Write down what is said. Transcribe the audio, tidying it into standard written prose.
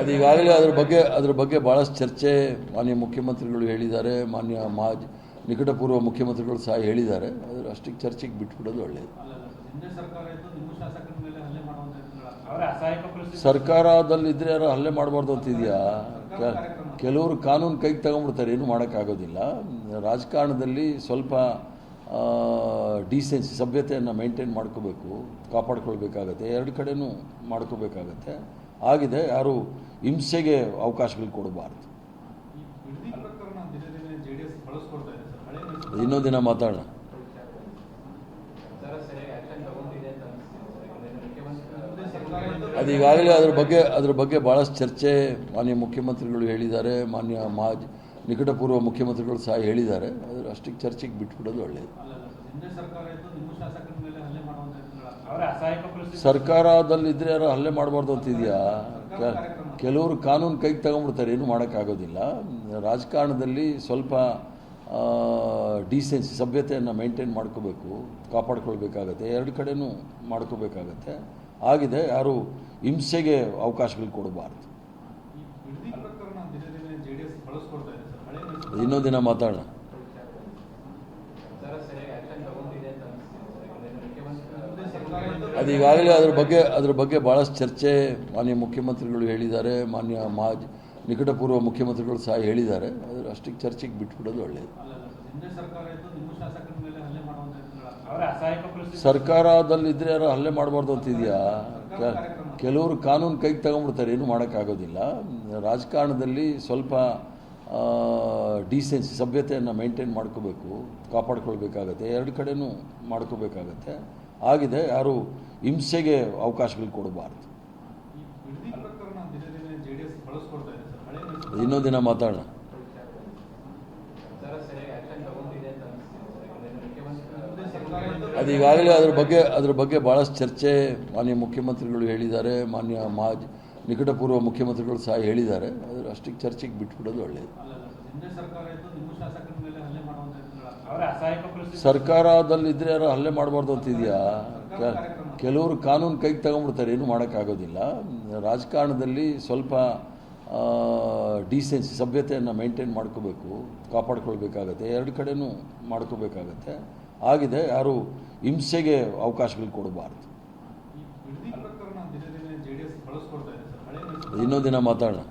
ಅದೀಗಾಗಲೇ ಅದ್ರ ಬಗ್ಗೆ ಭಾಳಷ್ಟು ಚರ್ಚೆ ಮಾನ್ಯ ಮುಖ್ಯಮಂತ್ರಿಗಳು ಹೇಳಿದ್ದಾರೆ, ಮಾನ್ಯ ನಿಕಟಪೂರ್ವ ಮುಖ್ಯಮಂತ್ರಿಗಳು ಸಹ ಹೇಳಿದ್ದಾರೆ. ಅದ್ರ ಅಷ್ಟಕ್ಕೆ ಚರ್ಚೆಗೆ ಬಿಟ್ಬಿಡೋದು ಒಳ್ಳೆಯದು. ಸರ್ಕಾರದಲ್ಲಿದ್ದರೆ ಯಾರು ಹಲ್ಲೆ ಮಾಡಬಾರ್ದು ಅಂತಿದೆಯಾ? ಕೆಲವರು ಕಾನೂನು ಕೈಗೆ ತಗೊಂಡ್ಬಿಡ್ತಾರೆ, ಏನೂ ಮಾಡೋಕ್ಕಾಗೋದಿಲ್ಲ. ರಾಜಕಾರಣದಲ್ಲಿ ಸ್ವಲ್ಪ ಡೀಸೆನ್ಸಿ, ಸಭ್ಯತೆಯನ್ನು ಮೇಂಟೈನ್ ಮಾಡ್ಕೋಬೇಕು, ಕಾಪಾಡ್ಕೊಳ್ಬೇಕಾಗತ್ತೆ. ಎರಡು ಕಡೆನೂ ಮಾಡ್ಕೋಬೇಕಾಗತ್ತೆ. ಆಗಿದೆ, ಯಾರು ಹಿಂಸೆಗೆ ಅವಕಾಶಗಳು ಕೊಡಬಾರ್ದು. ಇನ್ನೊಂದು ದಿನ ಮಾತಾಡೋಣ. ಅದೀಗಾಗಲೇ ಅದ್ರ ಬಗ್ಗೆ ಭಾಳಷ್ಟು ಚರ್ಚೆ ಮಾನ್ಯ ಮುಖ್ಯಮಂತ್ರಿಗಳು ಹೇಳಿದ್ದಾರೆ, ಮಾನ್ಯ ನಿಕಟಪೂರ್ವ ಮುಖ್ಯಮಂತ್ರಿಗಳು ಸಹ ಹೇಳಿದ್ದಾರೆ. ಅದ್ರ ಅಷ್ಟಕ್ಕೆ ಚರ್ಚೆಗೆ ಬಿಟ್ಬಿಡೋದು ಒಳ್ಳೆಯದು. ಸರ್ಕಾರದಲ್ಲಿದ್ದರೆ ಯಾರು ಹಲ್ಲೆ ಮಾಡಬಾರ್ದು ಅಂತಿದೆಯಾ? ಕೆಲವರು ಕಾನೂನು ಕೈಗೆ ತಗೊಂಡ್ಬಿಡ್ತಾರೆ, ಏನೂ ಮಾಡೋಕ್ಕಾಗೋದಿಲ್ಲ. ರಾಜಕಾರಣದಲ್ಲಿ ಸ್ವಲ್ಪ ಡೀಸೆನ್ಸಿ, ಸಭ್ಯತೆಯನ್ನು ಮೇಂಟೈನ್ ಮಾಡ್ಕೋಬೇಕು, ಕಾಪಾಡ್ಕೊಳ್ಬೇಕಾಗತ್ತೆ. ಎರಡು ಕಡೆನೂ ಮಾಡ್ಕೋಬೇಕಾಗತ್ತೆ. ಆಗಿದೆ, ಯಾರು ಹಿಂಸೆಗೆ ಅವಕಾಶಗಳು ಕೊಡಬಾರ್ದು. ಇನ್ನೊಂದು ದಿನ ಮಾತಾಡೋಣ. ಅದೀಗಾಗಲೇ ಅದ್ರ ಬಗ್ಗೆ ಭಾಳಷ್ಟು ಚರ್ಚೆ ಮಾನ್ಯ ಮುಖ್ಯಮಂತ್ರಿಗಳು ಹೇಳಿದ್ದಾರೆ, ಮಾನ್ಯ ನಿಕಟಪೂರ್ವ ಮುಖ್ಯಮಂತ್ರಿಗಳು ಸಹ ಹೇಳಿದ್ದಾರೆ. ಅದ್ರ ಅಷ್ಟಕ್ಕೆ ಚರ್ಚೆಗೆ ಬಿಟ್ಬಿಡೋದು ಒಳ್ಳೆಯದು. ಸರ್ಕಾರದಲ್ಲಿದ್ದರೆ ಯಾರು ಹಲ್ಲೆ ಮಾಡಬಾರ್ದು ಅಂತಿದೆಯಾ? ಕೆಲವರು ಕಾನೂನು ಕೈಗೆ ತಗೊಂಡ್ಬಿಡ್ತಾರೆ, ಏನೂ ಮಾಡೋಕ್ಕಾಗೋದಿಲ್ಲ. ರಾಜಕಾರಣದಲ್ಲಿ ಸ್ವಲ್ಪ ಡೀಸೆನ್ಸಿ, ಸಭ್ಯತೆಯನ್ನು ಮೇಂಟೈನ್ ಮಾಡ್ಕೋಬೇಕು, ಕಾಪಾಡ್ಕೊಳ್ಬೇಕಾಗತ್ತೆ. ಎರಡು ಕಡೆನೂ ಮಾಡ್ಕೋಬೇಕಾಗತ್ತೆ. ಆಗಿದೆ, ಯಾರು ಹಿಂಸೆಗೆ ಅವಕಾಶಗಳು ಕೊಡಬಾರ್ದು. ಇನ್ನೊಂದು ದಿನ ಮಾತಾಡೋಣ. ಅದೀಗಾಗಲೇ ಅದ್ರ ಬಗ್ಗೆ ಭಾಳಷ್ಟು ಚರ್ಚೆ ಮಾನ್ಯ ಮುಖ್ಯಮಂತ್ರಿಗಳು ಹೇಳಿದ್ದಾರೆ, ಮಾನ್ಯ ನಿಕಟಪೂರ್ವ ಮುಖ್ಯಮಂತ್ರಿಗಳು ಸಹ ಹೇಳಿದ್ದಾರೆ. ಅದ್ರ ಅಷ್ಟಕ್ಕೆ ಚರ್ಚೆಗೆ ಬಿಟ್ಬಿಡೋದು ಒಳ್ಳೆಯದು. ಸರ್ಕಾರದಲ್ಲಿದ್ದರೆ ಯಾರು ಹಲ್ಲೆ ಮಾಡಬಾರ್ದು ಅಂತಿದೆಯಾ? ಕೆಲವರು ಕಾನೂನು ಕೈಗೆ ತಗೊಂಡ್ಬಿಡ್ತಾರೆ, ಏನೂ ಮಾಡೋಕ್ಕಾಗೋದಿಲ್ಲ. ರಾಜಕಾರಣದಲ್ಲಿ ಸ್ವಲ್ಪ ಡೀಸೆನ್ಸಿ, ಸಭ್ಯತೆಯನ್ನು ಮೇಂಟೈನ್ ಮಾಡ್ಕೋಬೇಕು, ಕಾಪಾಡ್ಕೊಳ್ಬೇಕಾಗತ್ತೆ. ಎರಡು ಕಡೆನೂ ಮಾಡ್ಕೋಬೇಕಾಗತ್ತೆ. ಆಗಿದೆ, ಯಾರು ಹಿಂಸೆಗೆ ಅವಕಾಶಗಳು ಕೊಡಬಾರ್ದು. ಇನ್ನೊಂದು ದಿನ ಮಾತಾಡೋಣ.